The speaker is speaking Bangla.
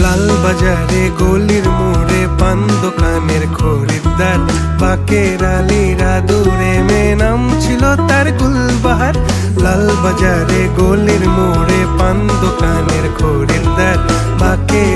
লাল বাজারে গলির মোড়ে পান দোকানের খরিদ্দার, বাকের আলীরা দূরে মে নাম ছিল তার গুলবাহার। লাল বাজারে গলির মোড়ে পান দোকানের খরিদ্দার, বাকের